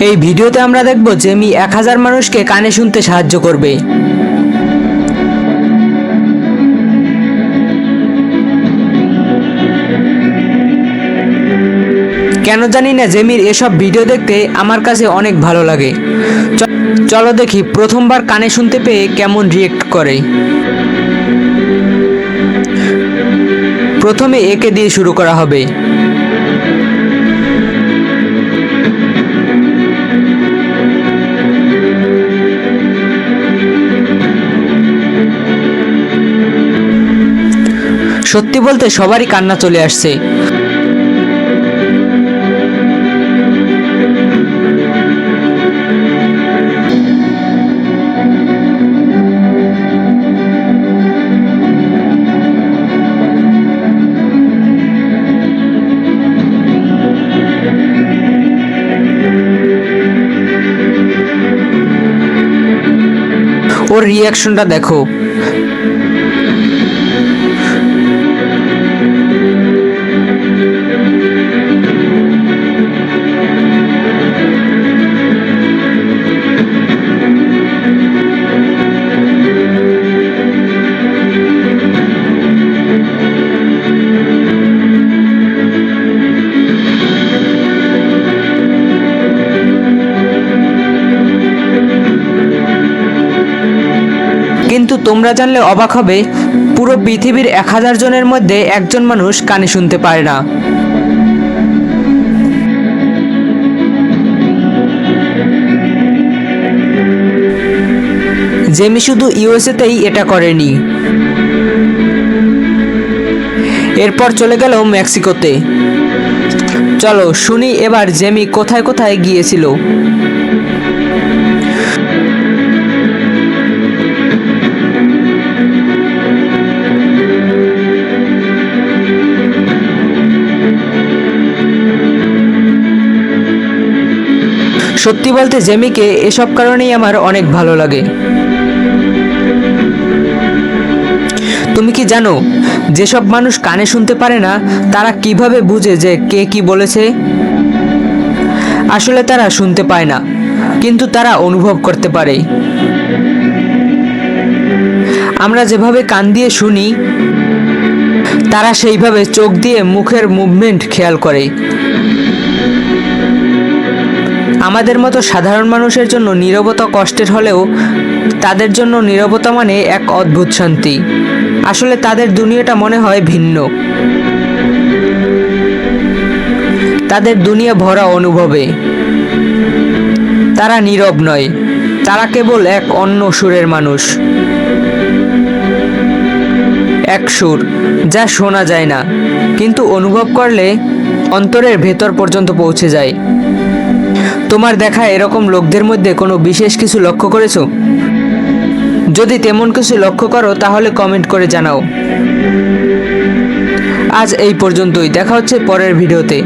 এই ভিডিওতে আমরা দেখব জেমি 1000 মানুষকে কানে শুনতে সাহায্য করবে। কেন জানি না জেমির এসব ভিডিও দেখতে আমার কাছে অনেক ভালো লাগে। চলো দেখি প্রথমবার কানে শুনতে পেয়ে কেমন রিয়েক্ট করে। প্রথমে একে দিয়ে শুরু করা হবে। সত্যি বলতে সবারই কান্না চলে আসছে। ওর রিয়াকশনটা দেখো। কিন্তু তোমরা জানলে অবাক হবে, পুরো পৃথিবীর 1000 জনের মধ্যে একজন মানুষ কানে শুনতে পারে না। জেমি শুধু ইউএসএতেই এটা করেনি, এরপর চলে গেল মেক্সিকোতে। চলো শুনি এবার জেমি কোথায় কোথায় গিয়েছিল। সত্যি বলতে জেমিকে এসব কারণেই আমার অনেক ভালো লাগে। তুমি কি জানো, যেসব মানুষ কানে শুনতে পারে না তারা কিভাবে বুঝে যে কে কি বলেছে? আসলে তারা শুনতে পায় না, কিন্তু তারা অনুভব করতে পারে। আমরা যেভাবে কান দিয়ে শুনি, তারা সেইভাবে চোখ দিয়ে মুখের মুভমেন্ট খেয়াল করে। আমাদের মতো সাধারণ মানুষের জন্য নীরবতা কষ্টের হলেও তাদের জন্য নীরবতা মানে এক অদ্ভুত শান্তি। আসলে তাদের দুনিয়াটা মনে হয় ভিন্ন। তাদের দুনিয়া ভরা অনুভবে। তারা নীরব নয়, তারা কেবল এক অন্য সুরের মানুষ। এক সুর যা শোনা যায় না, কিন্তু অনুভব করলে অন্তরের ভেতর পর্যন্ত পৌঁছে যায়। তোমার দেখা এরকম লোকদের মধ্যে কোনো বিশেষ কিছু লক্ষ্য করেছো? যদি তেমন কিছু লক্ষ্য করো তাহলে কমেন্ট করে জানাও। আজ এই পর্যন্তই, দেখা হচ্ছে পরের ভিডিওতে।